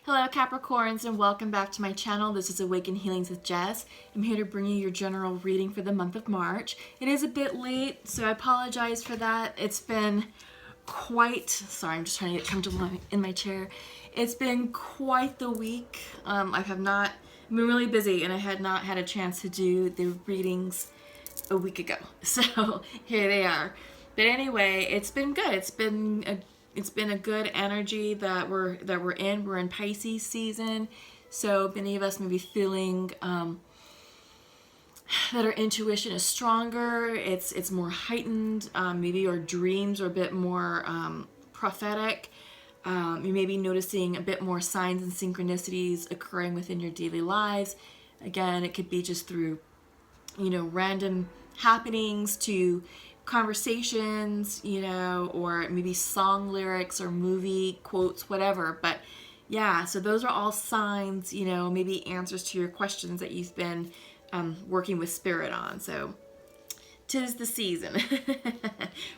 Hello Capricorns and welcome back to my channel. This is Awaken Healings with Jess. I'm here to bring you your general reading for the month of March. It is a bit late, so I apologize for that. It's been sorry, I'm just trying to get comfortable in my chair. It's been quite the week. I've been really busy and I had not had a chance to do the readings a week ago. So here they are. But anyway, it's been good. It's been a good energy that we're in. We're in Pisces season, so many of us may be feeling that our intuition is stronger. It's more heightened. Maybe our dreams are a bit more prophetic. You may be noticing a bit more signs and synchronicities occurring within your daily lives. Again, it could be just through random happenings to conversations, or maybe song lyrics or movie quotes, whatever. But yeah, so those are all signs, maybe answers to your questions that you've been working with spirit on. So 'tis the season.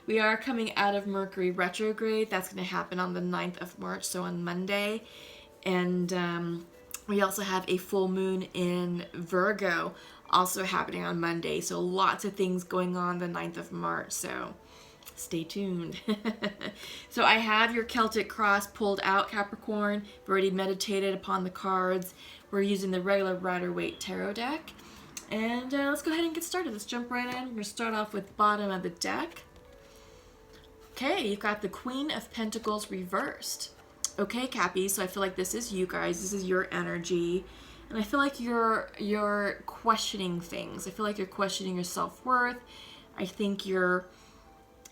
We are coming out of Mercury retrograde. That's going to happen on the 9th of March, so on Monday. And we also have a full moon in Virgo also happening on Monday. So lots of things going on the 9th of March. So stay tuned. So I have your Celtic cross pulled out, Capricorn. We've already meditated upon the cards. We're using the regular Rider-Waite tarot deck. And let's go ahead and get started. Let's jump right in. We're going to start off with bottom of the deck. Okay, you've got the Queen of Pentacles reversed. Okay, Cappy, so I feel like this is you guys. This is your energy. And I feel like you're questioning things. I feel like you're questioning your self-worth. I think you're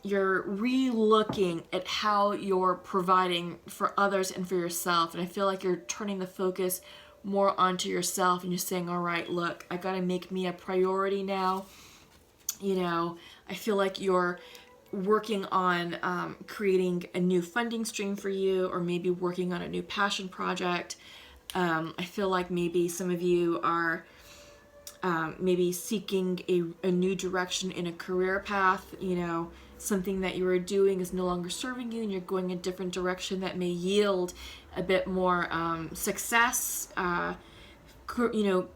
re-looking at how you're providing for others and for yourself. And I feel like you're turning the focus more onto yourself and you're saying, all right, look, I got to make me a priority now. I feel like you're working on creating a new funding stream for you, or maybe working on a new passion project. I feel like maybe some of you are maybe seeking a new direction in a career path. Something that you are doing is no longer serving you and you're going a different direction that may yield a bit more success,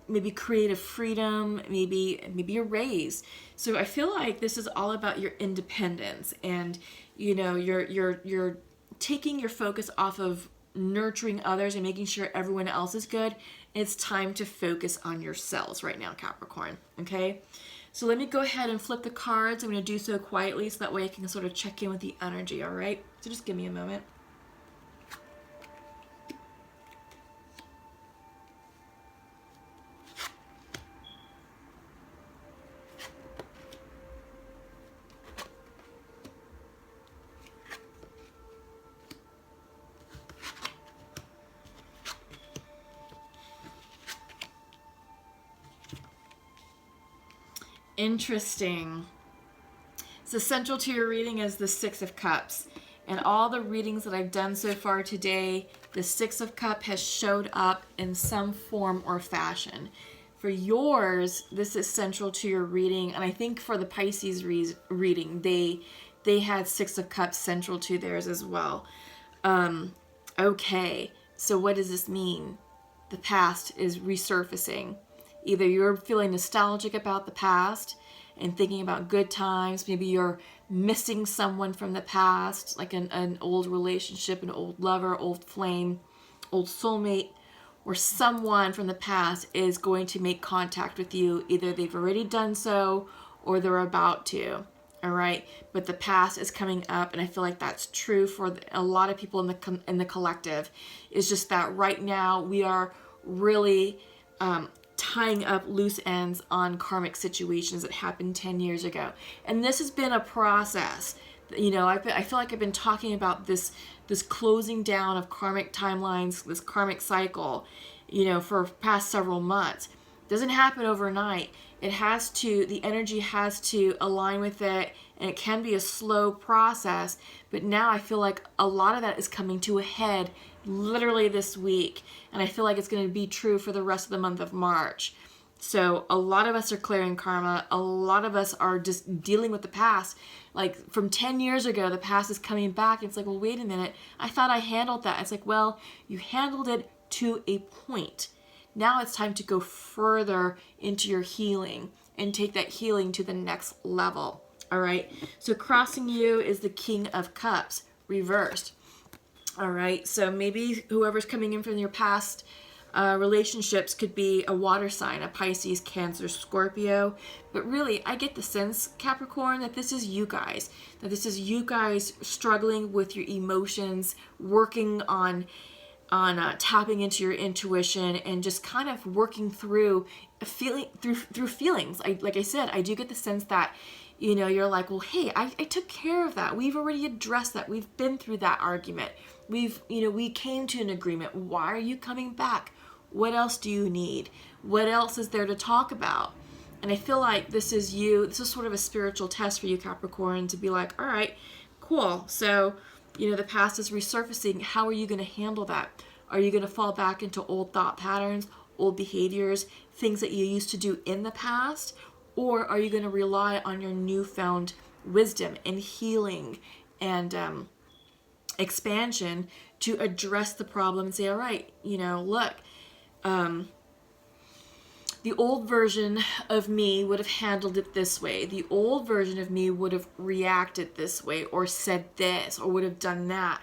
maybe creative freedom, maybe a raise. So I feel like this is all about your independence, and you're taking your focus off of nurturing others and making sure everyone else is good. It's time to focus on yourselves right now, Capricorn. Okay, so let me go ahead and flip the cards. I'm going to do so quietly so that way I can sort of check in with the energy. All right, so just give me a moment. Interesting. So central to your reading is the Six of Cups. And all the readings that I've done so far today, the Six of Cups has showed up in some form or fashion. For yours, this is central to your reading. And I think for the Pisces reading, they had Six of Cups central to theirs as well. Okay, so what does this mean? The past is resurfacing. Either you're feeling nostalgic about the past and thinking about good times. Maybe you're missing someone from the past, like an old relationship, an old lover, old flame, old soulmate, or someone from the past is going to make contact with you. Either they've already done so or they're about to. All right, but the past is coming up, and I feel like that's true for a lot of people in the collective. It's just that right now we are really tying up loose ends on karmic situations that happened 10 years ago. And this has been a process. I feel like I've been talking about this closing down of karmic timelines, this karmic cycle, for past several months. It doesn't happen overnight. The energy has to align with it, and it can be a slow process. But now I feel like a lot of that is coming to a head literally this week. And I feel like it's going to be true for the rest of the month of March. So a lot of us are clearing karma. A lot of us are just dealing with the past. Like from 10 years ago, the past is coming back. It's like, well, wait a minute. I thought I handled that. It's like, well, you handled it to a point. Now it's time to go further into your healing and take that healing to the next level. All right. So crossing you is the King of Cups reversed. All right. So maybe whoever's coming in from your past relationships could be a water sign, a Pisces, Cancer, Scorpio. But really, I get the sense, Capricorn, that this is you guys. That this is you guys struggling with your emotions, working on tapping into your intuition, and just kind of working through feelings. Like I said, I do get the sense that, you know, you're like, well, hey, I took care of that. We've already addressed that. We've been through that argument. We came to an agreement. Why are you coming back? What else do you need? What else is there to talk about? And I feel like this is sort of a spiritual test for you, Capricorn, to be like, all right, cool. So, you know, the past is resurfacing. How are you going to handle that? Are you going to fall back into old thought patterns, old behaviors, things that you used to do in the past? Or are you going to rely on your newfound wisdom and healing and expansion to address the problem and say, all right, you know, look, the old version of me would have handled it this way. The old version of me would have reacted this way or said this or would have done that.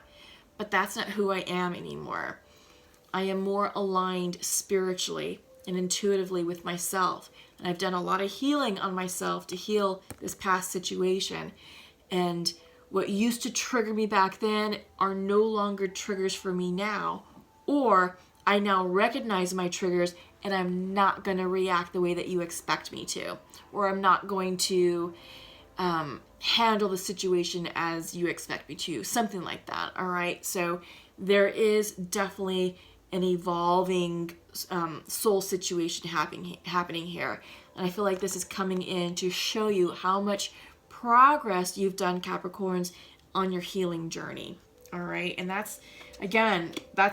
But that's not who I am anymore. I am more aligned spiritually and intuitively with myself. And I've done a lot of healing on myself to heal this past situation. And what used to trigger me back then are no longer triggers for me now. Or I now recognize my triggers and I'm not going to react the way that you expect me to. Or I'm not going to handle the situation as you expect me to. Something like that. All right. So there is definitely an evolving soul situation happening here. And I feel like this is coming in to show you how much progress you've done, Capricorns, on your healing journey. All right. And that's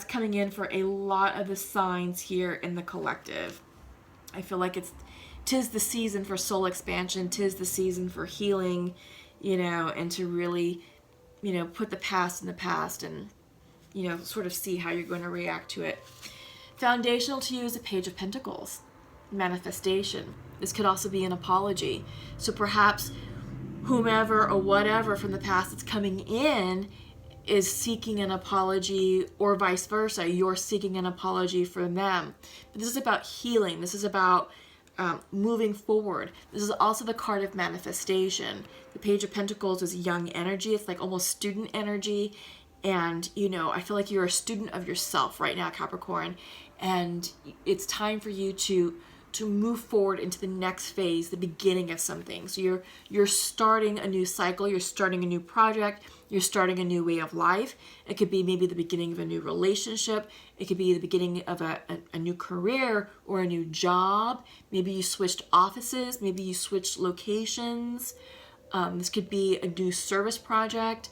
coming in for a lot of the signs here in the collective. I feel like tis the season for soul expansion, tis the season for healing, you know, and to really, you know, put the past in the past and, you know, sort of see how you're going to react to it. Foundational to you is the Page of Pentacles, manifestation. This could also be an apology. So perhaps whomever or whatever from the past that's coming in is seeking an apology, or vice versa. You're seeking an apology from them. But this is about healing. This is about moving forward. This is also the card of manifestation. The Page of Pentacles is young energy. It's like almost student energy. And, you know, I feel like you're a student of yourself right now, Capricorn. And it's time for you to move forward into the next phase, the beginning of something. So you're starting a new cycle, you're starting a new project, you're starting a new way of life. It could be maybe the beginning of a new relationship. It could be the beginning of a new career or a new job. Maybe you switched offices, maybe you switched locations. This could be a new service project.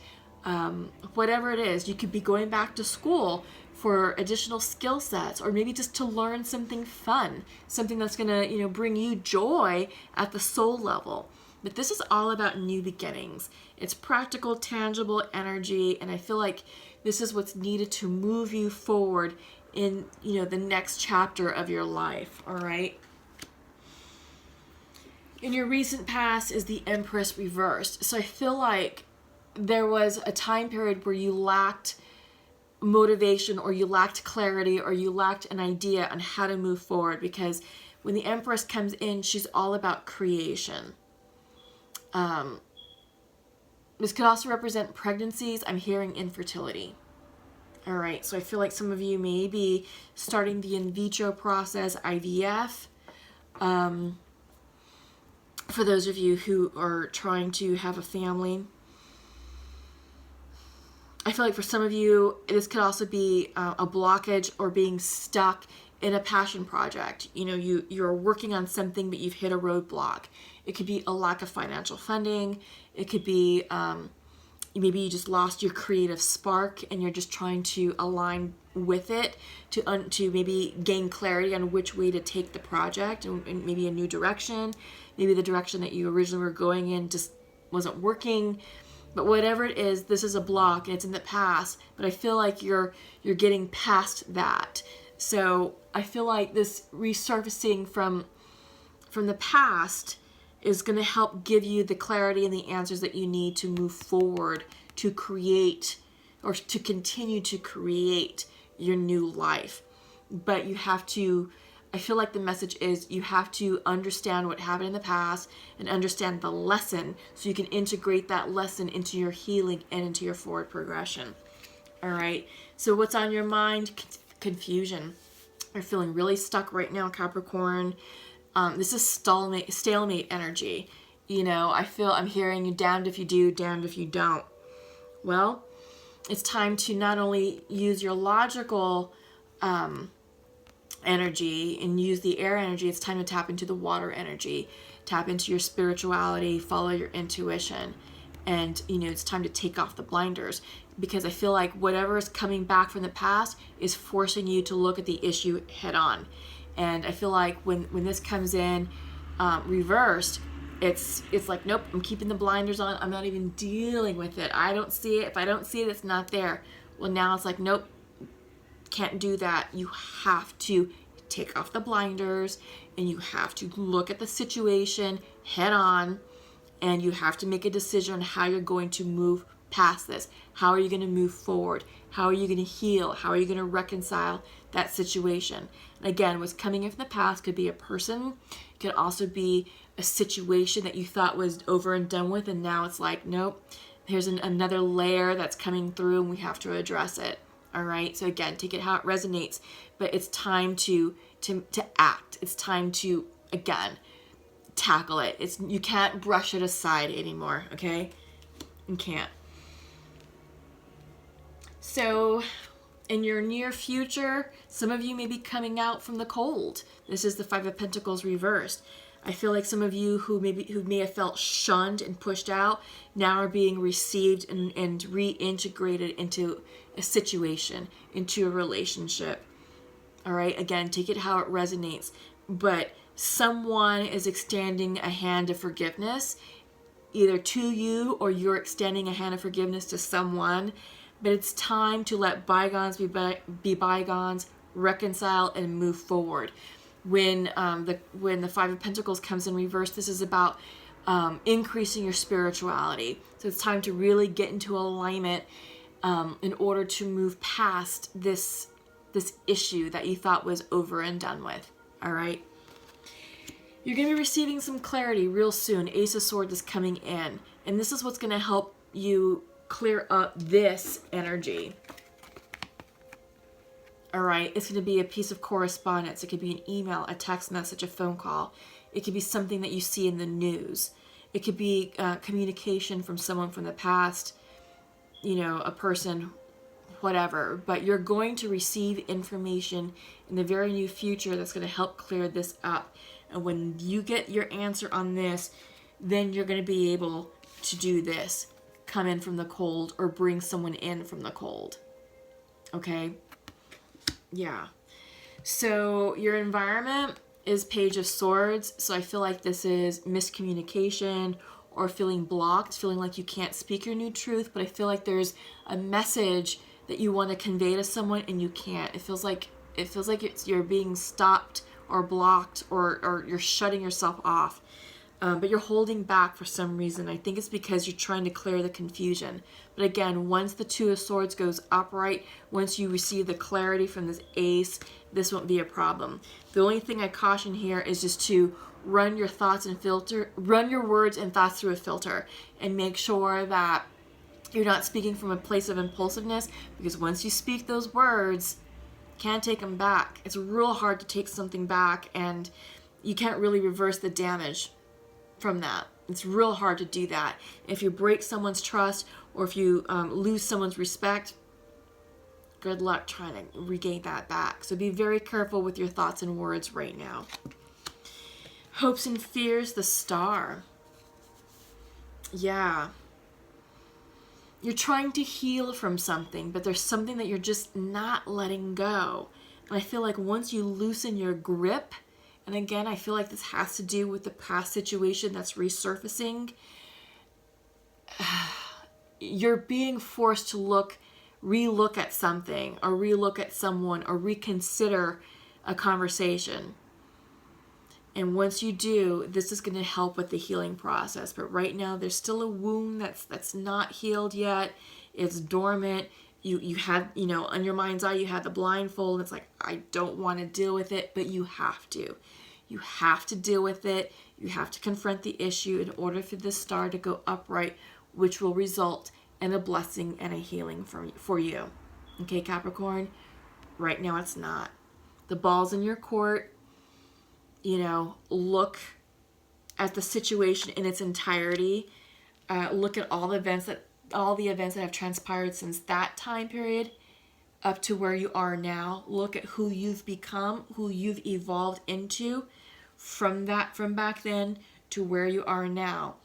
Whatever it is, you could be going back to school for additional skill sets, or maybe just to learn something fun, something that's going to, you know, bring you joy at the soul level. But this is all about new beginnings. It's practical, tangible energy, and I feel like this is what's needed to move you forward in, you know, the next chapter of your life. All right. In your recent past is the Empress reversed. So I feel like there was a time period where you lacked motivation, or you lacked clarity, or you lacked an idea on how to move forward, because when the Empress comes in, she's all about creation. This could also represent pregnancies. I'm hearing infertility. All right, so I feel like some of you may be starting the in vitro process, IVF. For those of you who are trying to have a family, I feel like for some of you, this could also be a blockage or being stuck in a passion project. You know, you're working on something, but you've hit a roadblock. It could be a lack of financial funding. It could be maybe you just lost your creative spark and you're just trying to align with it to maybe gain clarity on which way to take the project, and maybe a new direction. Maybe the direction that you originally were going in just wasn't working. But whatever it is, this is a block and it's in the past. But I feel like you're getting past that. So I feel like this resurfacing from the past is going to help give you the clarity and the answers that you need to move forward to create or to continue to create your new life. But you have to, I feel like the message is you have to understand what happened in the past and understand the lesson so you can integrate that lesson into your healing and into your forward progression. All right. So what's on your mind? Confusion. You're feeling really stuck right now, Capricorn. This is stalemate energy. I'm hearing you damned if you do, damned if you don't. Well, it's time to not only use your logical energy and use the air energy, it's time to tap into the water energy, tap into your spirituality, follow your intuition. And, it's time to take off the blinders, because I feel like whatever is coming back from the past is forcing you to look at the issue head on. And I feel like when this comes in reversed, it's like, nope, I'm keeping the blinders on. I'm not even dealing with it. I don't see it. If I don't see it, it's not there. Well, now it's like, nope, can't do that. You have to take off the blinders and you have to look at the situation head on, and you have to make a decision on how you're going to move past this. How are you going to move forward? How are you going to heal? How are you going to reconcile that situation? And again, what's coming in from the past could be a person, could also be a situation that you thought was over and done with, and now it's like, nope, here's another layer that's coming through and we have to address it. All right. So again, take it how it resonates, but it's time to act. It's time to, again, tackle it. You can't brush it aside anymore. Okay. You can't. So in your near future, some of you may be coming out from the cold. This is the Five of Pentacles reversed. I feel like some of you who may have felt shunned and pushed out now are being received and reintegrated into a situation, into a relationship. All right, again, take it how it resonates. But someone is extending a hand of forgiveness, either to you or you're extending a hand of forgiveness to someone. But it's time to let bygones be bygones, reconcile, and move forward. When the Five of Pentacles comes in reverse, this is about increasing your spirituality. So it's time to really get into alignment in order to move past this issue that you thought was over and done with. All right. You're going to be receiving some clarity real soon. Ace of Swords is coming in, and this is what's going to help you clear up this energy. All right, it's going to be a piece of correspondence. It could be an email, a text message, a phone call. It could be something that you see in the news. It could be communication from someone from the past, a person, whatever. But you're going to receive information in the very near future that's going to help clear this up. And when you get your answer on this, then you're going to be able to do this. Come in from the cold or bring someone in from the cold. Okay? Yeah. So your environment is Page of Swords. So I feel like this is miscommunication or feeling blocked, feeling like you can't speak your new truth. But I feel like there's a message that you want to convey to someone and you can't. It feels like you're being stopped or blocked or you're shutting yourself off. But you're holding back for some reason. I think it's because you're trying to clear the confusion. But again, once the Two of Swords goes upright, once you receive the clarity from this ace, this won't be a problem. The only thing I caution here is just to run your words and thoughts through a filter and make sure that you're not speaking from a place of impulsiveness, because once you speak those words, can't take them back. It's real hard to take something back, and you can't really reverse the damage from that. It's real hard to do that. If you break someone's trust or if you lose someone's respect, good luck trying to regain that back. So be very careful with your thoughts and words right now. Hopes and fears, the Star. Yeah. You're trying to heal from something, but there's something that you're just not letting go. And I feel like once you loosen your grip, and again, I feel like this has to do with the past situation that's resurfacing. You're being forced to look relook at something or relook at someone or reconsider a conversation. And once you do, this is going to help with the healing process. But right now, there's still a wound that's not healed yet. It's dormant. You had, on your mind's eye, you had the blindfold. It's like, I don't want to deal with it, but you have to. You have to deal with it. You have to confront the issue in order for this star to go upright, which will result in a blessing and a healing for you. Okay, Capricorn? Right now, it's not. The ball's in your court. Look at the situation in its entirety. Look at all the events that have transpired since that time period up to where you are now. Look at who you've become, who you've evolved into from back then to where you are now,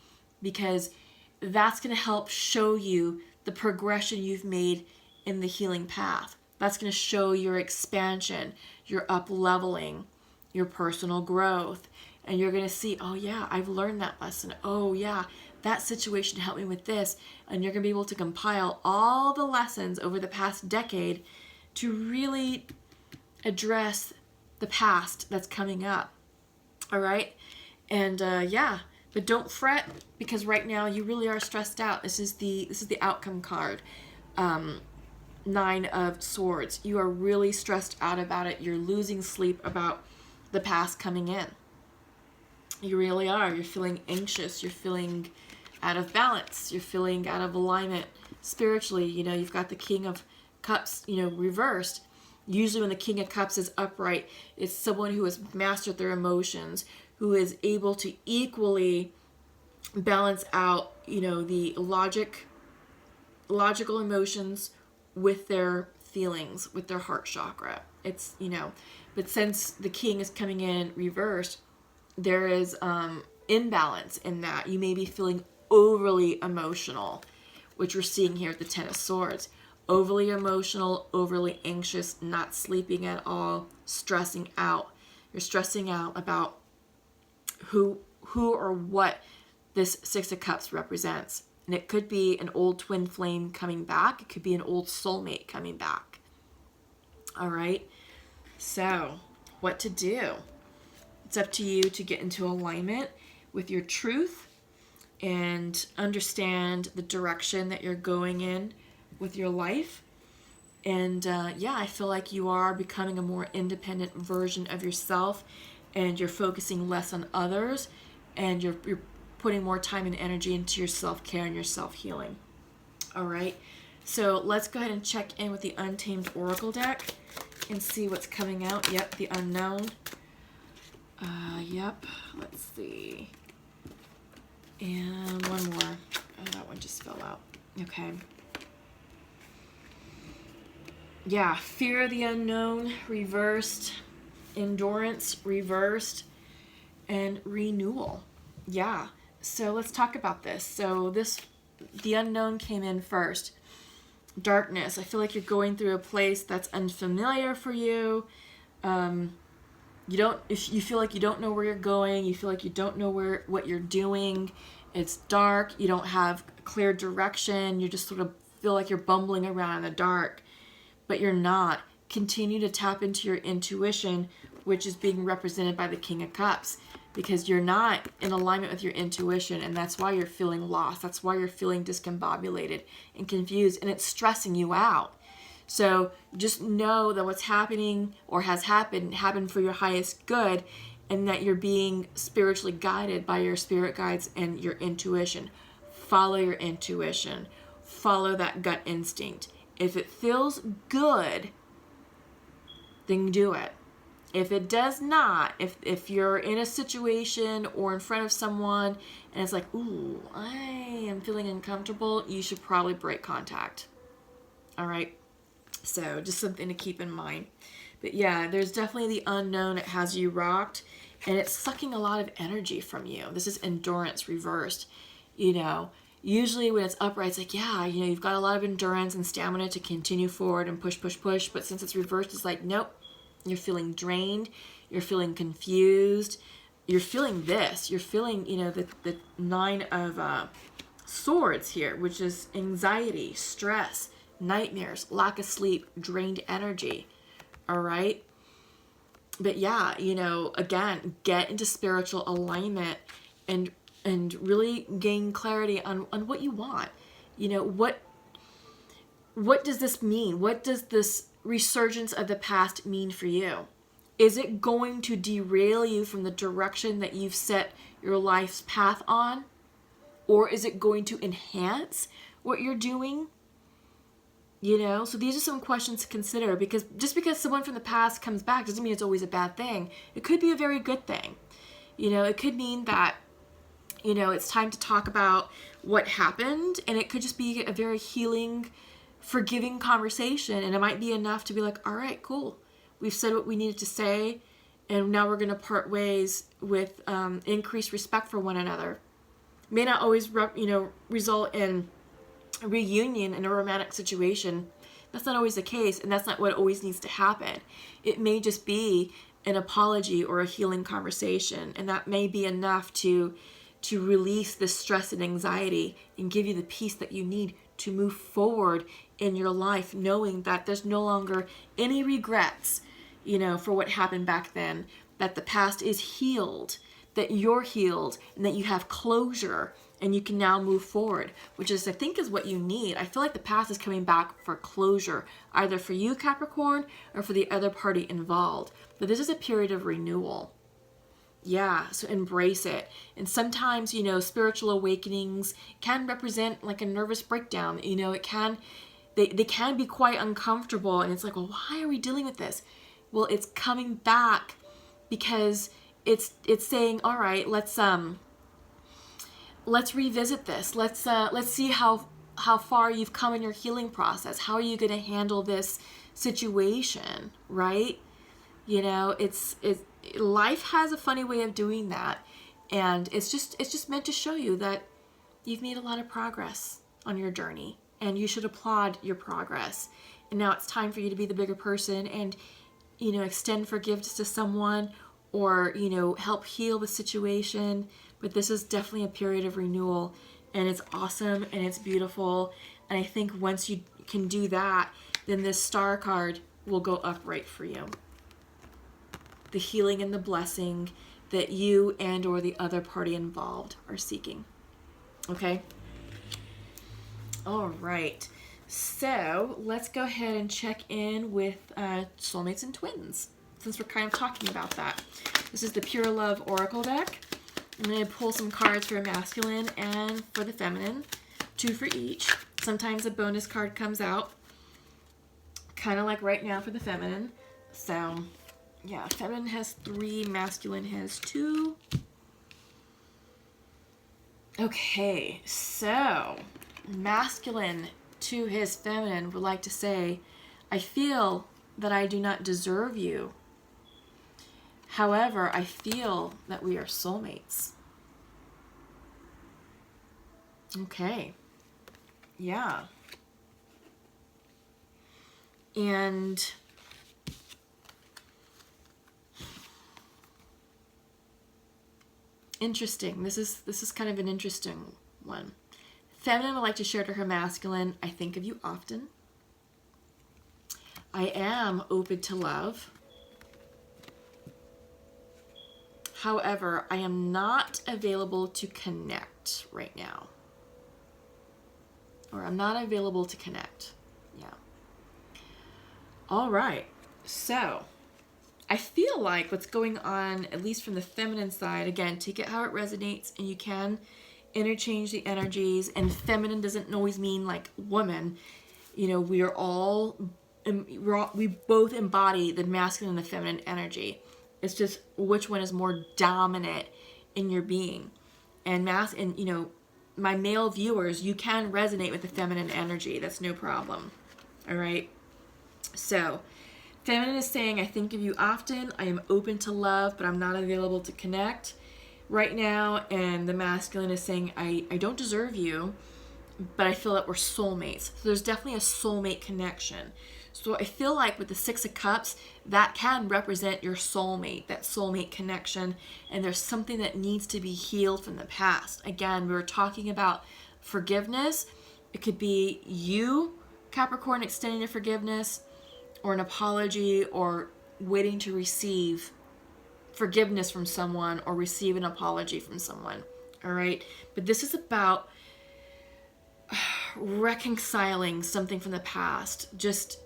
because that's going to help show you the progression you've made in the healing path. That's going to show your expansion, your up-leveling, your personal growth. And you're going to see, oh yeah, I've learned that lesson. Oh yeah, that situation helped me with this. And you're going to be able to compile all the lessons over the past decade to really address the past that's coming up. All right? And but don't fret, because right now you really are stressed out. This is the outcome card. 9 of Swords. You are really stressed out about it. You're losing sleep about the past coming in. You really are. You're feeling anxious. You're feeling out of balance. You're feeling out of alignment spiritually. You've got the King of Cups, reversed. Usually when the King of Cups is upright, it's someone who has mastered their emotions, who is able to equally balance out, the logical emotions with their feelings, with their heart chakra. It's, but since the King is coming in reversed, there is imbalance in that. You may be feeling overly emotional, which we're seeing here at the 10 of Swords. Overly emotional, overly anxious, not sleeping at all, stressing out. You're stressing out about who or what this 6 of Cups represents. And it could be an old twin flame coming back. It could be an old soulmate coming back. All right. So, what to do? It's up to you to get into alignment with your truth and understand the direction that you're going in with your life. And I feel like you are becoming a more independent version of yourself, and you're focusing less on others, and you're putting more time and energy into your self-care and your self-healing. All right. So let's go ahead and check in with the Untamed Oracle deck and see what's coming out. Yep, the Unknown. Yep, let's see. And one more. Oh, that one just fell out. Okay. Yeah, Fear of the Unknown reversed, Endurance reversed, and Renewal. Yeah, so let's talk about this. So the Unknown came in first. Darkness. I feel like you're going through a place that's unfamiliar for you. If you feel like you don't know where you're going, you feel like you don't know what you're doing. It's dark. You don't have clear direction. You just sort of feel like you're bumbling around in the dark, but you're not. Continue to tap into your intuition, which is being represented by the King of Cups, because you're not in alignment with your intuition, and that's why you're feeling lost. That's why you're feeling discombobulated and confused, and it's stressing you out. So just know that what's happening or has happened for your highest good, and that you're being spiritually guided by your spirit guides and your intuition. Follow your intuition. Follow that gut instinct. If it feels good, then do it. If it does not, if you're in a situation or in front of someone and it's like, ooh, I am feeling uncomfortable, you should probably break contact. All right? So just something to keep in mind. But yeah, there's definitely the unknown. It has you rocked, and it's sucking a lot of energy from you. This is Endurance reversed. Usually when it's upright, it's like, yeah, you've got a lot of endurance and stamina to continue forward and push. But since it's reversed, it's like, nope. You're feeling drained. You're feeling confused. You're feeling this. You're feeling, the 9 of Swords here, which is anxiety, stress, nightmares, lack of sleep, drained energy. All right. But yeah, again, get into spiritual alignment and really gain clarity on what you want. What does this mean? What does this resurgence of the past mean for you? Is it going to derail you from the direction that you've set your life's path on? Or is it going to enhance what you're doing? So these are some questions to consider, because just because someone from the past comes back doesn't mean it's always a bad thing. It could be a very good thing. It could mean that, it's time to talk about what happened, and it could just be a very healing, forgiving conversation, and it might be enough to be like, all right, cool. We've said what we needed to say, and now we're going to part ways with increased respect for one another. It may not always, result in a reunion in a romantic situation. That's not always the case, and that's not what always needs to happen. It may just be an apology or a healing conversation, and that may be enough to release the stress and anxiety and give you the peace that you need to move forward in your life, knowing that there's no longer any regrets, for what happened back then, that the past is healed, that you're healed, and that you have closure, and you can now move forward, which I think is what you need. I feel like the past is coming back for closure, either for you, Capricorn, or for the other party involved. But this is a period of renewal. Yeah, so embrace it. And sometimes, spiritual awakenings can represent like a nervous breakdown. It can, they can be quite uncomfortable, and it's like, well, why are we dealing with this? Well, it's coming back because it's saying, all right, let's revisit this. Let's see how far you've come in your healing process. How are you going to handle this situation, right? Life has a funny way of doing that, and it's just meant to show you that you've made a lot of progress on your journey, and you should applaud your progress. And now it's time for you to be the bigger person and extend forgiveness to someone, or help heal the situation. But this is definitely a period of renewal, and it's awesome and it's beautiful. And I think once you can do that, then this star card will go upright for you. The healing and the blessing that you and or the other party involved are seeking. Okay? All right. So let's go ahead and check in with soulmates and twins, since we're kind of talking about that. This is the Pure Love Oracle deck. I'm going to pull some cards for masculine and for the feminine, 2 for each. Sometimes a bonus card comes out, kind of like right now for the feminine. So, yeah, feminine has 3, masculine has 2. Okay, so masculine to his feminine would like to say, I feel that I do not deserve you. However, I feel that we are soulmates. Okay. Yeah. And interesting. This is kind of an interesting one. Feminine would like to share to her masculine, I think of you often. I am open to love. However, I am not available to connect right now. Or I'm not available to connect. Yeah. All right. So, I feel like what's going on, at least from the feminine side, again, take it how it resonates, and you can interchange the energies. And feminine doesn't always mean like woman. We are all, we both embody the masculine and the feminine energy. It's just which one is more dominant in your being. And my male viewers, you can resonate with the feminine energy. That's no problem. All right. So, feminine is saying, I think of you often. I am open to love, but I'm not available to connect right now. And the masculine is saying, I don't deserve you, but I feel that we're soulmates. So there's definitely a soulmate connection. So I feel like with the 6 of Cups, that can represent your soulmate, that soulmate connection. And there's something that needs to be healed from the past. Again, we were talking about forgiveness. It could be you Capricorn, extending a forgiveness or an apology or waiting to receive forgiveness from someone or receive an apology from someone. All right. But this is about reconciling something from the past, just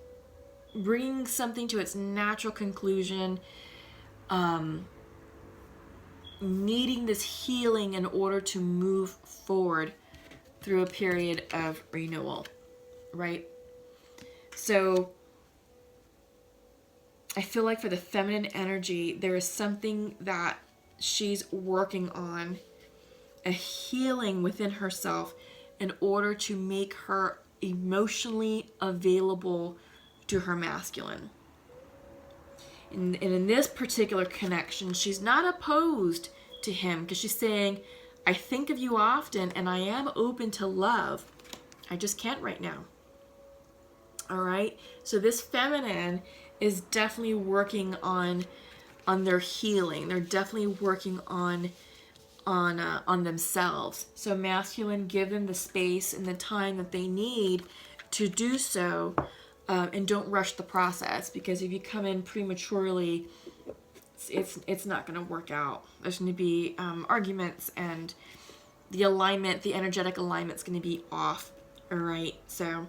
bringing something to its natural conclusion, needing this healing in order to move forward through a period of renewal, right? So I feel like for the feminine energy, there is something that she's working on, a healing within herself in order to make her emotionally available to her masculine. And in this particular connection, she's not opposed to him because she's saying, I think of you often and I am open to love. I just can't right now. All right. So this feminine is definitely working on their healing. They're definitely working on themselves. So masculine, give them the space and the time that they need to do so, and don't rush the process, because if you come in prematurely, it's not going to work out. There's going to be arguments, and the energetic alignment's going to be off. All right. So,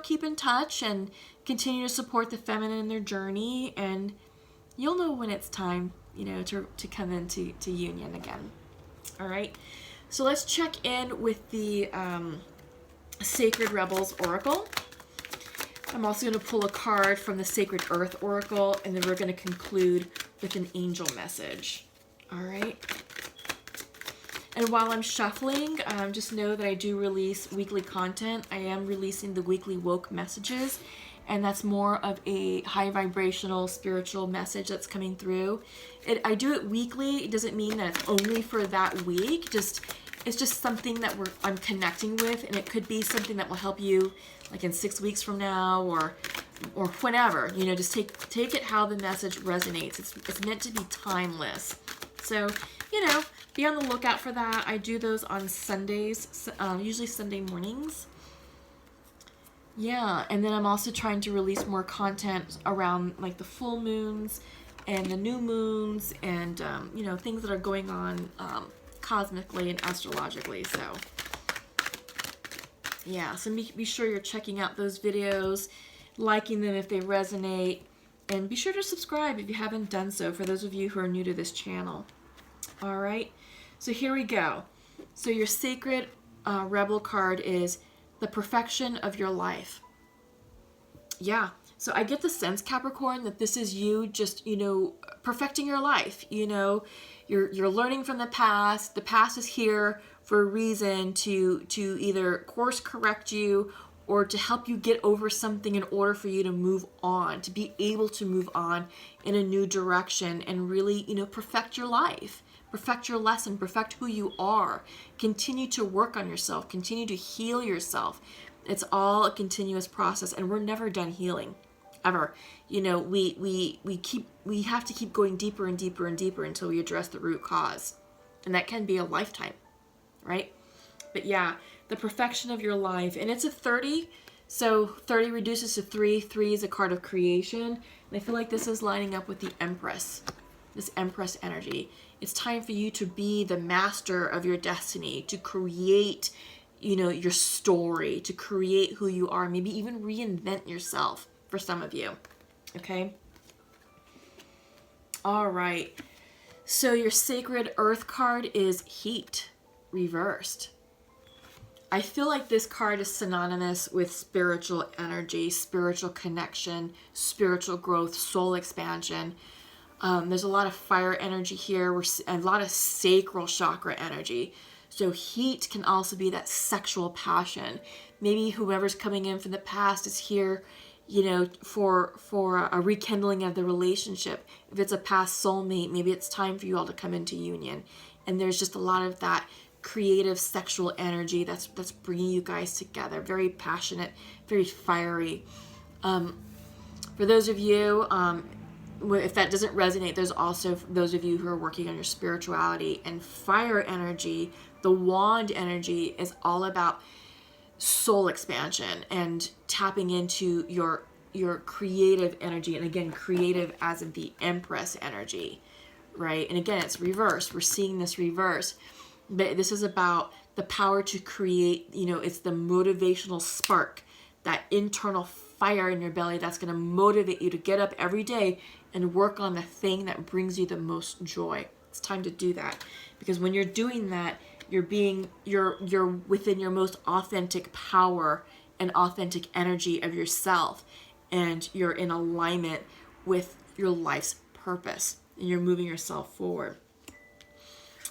keep in touch and continue to support the feminine in their journey, and you'll know when it's time, to come into union again. All right. So let's check in with the Sacred Rebels Oracle. I'm also going to pull a card from the Sacred Earth Oracle, and then we're going to conclude with an angel message. All right. And while I'm shuffling, just know that I do release weekly content. I am releasing the weekly woke messages, and that's more of a high vibrational spiritual message that's coming through. I do it weekly. It doesn't mean that it's only for that week. It's just something that I'm connecting with, and it could be something that will help you like in 6 weeks from now or whenever. Just take it how the message resonates. It's meant to be timeless. So, be on the lookout for that. I do those on Sundays, usually Sunday mornings. Yeah, and then I'm also trying to release more content around like the full moons and the new moons and, things that are going on cosmically and astrologically. So, yeah, so be sure you're checking out those videos, liking them if they resonate, and be sure to subscribe if you haven't done so, for those of you who are new to this channel. All right, so here we go. So your Sacred Rebel card is the perfection of your life. Yeah, so I get the sense, Capricorn, that this is you just, perfecting your life. You're learning from the past. The past is here for a reason to either course correct you or to help you get over something in order for you to move on, to be able to move on in a new direction and really, perfect your life. Perfect your lesson, perfect who you are. Continue to work on yourself, continue to heal yourself. It's all a continuous process, and we're never done healing, ever. We have to keep going deeper and deeper and deeper until we address the root cause. And that can be a lifetime, right? But yeah, the perfection of your life. And it's a 30, so 30 reduces to 3. 3 is a card of creation. And I feel like this is lining up with the Empress, this Empress energy. It's time for you to be the master of your destiny, to create, your story, to create who you are, maybe even reinvent yourself for some of you. Okay? All right. So your Sacred Earth card is Heat, reversed. I feel like this card is synonymous with spiritual energy, spiritual connection, spiritual growth, soul expansion. There's a lot of fire energy here, a lot of sacral chakra energy. So heat can also be that sexual passion. Maybe whoever's coming in from the past is here, for a rekindling of the relationship. If it's a past soulmate, maybe it's time for you all to come into union. And there's just a lot of that creative sexual energy that's bringing you guys together. Very passionate, very fiery. For those of you, if that doesn't resonate, there's also those of you who are working on your spirituality and fire energy. The wand energy is all about soul expansion and tapping into your creative energy. And again, creative as in the Empress energy, right? And again, it's reversed. We're seeing this reverse. But this is about the power to create, it's the motivational spark, that internal fire in your belly that's going to motivate you to get up every day and work on the thing that brings you the most joy. It's time to do that, because when you're doing that, you're within your most authentic power and authentic energy of yourself, and you're in alignment with your life's purpose, and you're moving yourself forward.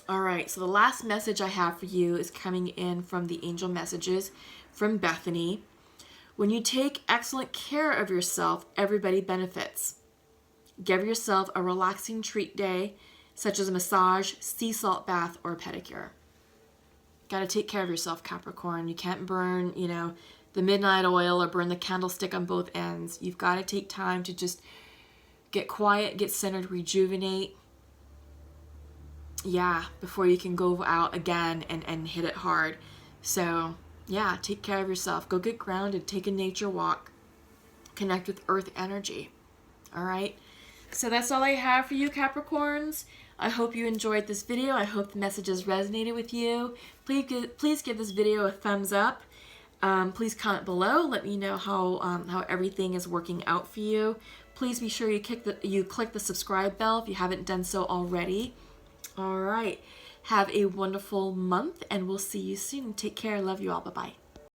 All right, so the last message I have for you is coming in from the angel messages from Bethany. When you take excellent care of yourself, everybody benefits. Give yourself a relaxing treat day, such as a massage, sea salt bath, or a pedicure. Got to take care of yourself, Capricorn. You can't burn, the midnight oil or burn the candlestick on both ends. You've got to take time to just get quiet, get centered, rejuvenate. Yeah, before you can go out again and hit it hard. So, yeah, take care of yourself. Go get grounded. Take a nature walk. Connect with earth energy. All right? So that's all I have for you, Capricorns. I hope you enjoyed this video. I hope the messages resonated with you. Please give this video a thumbs up. Please comment below. Let me know how everything is working out for you. Please be sure you click the subscribe bell if you haven't done so already. All right. Have a wonderful month, and we'll see you soon. Take care. Love you all. Bye-bye.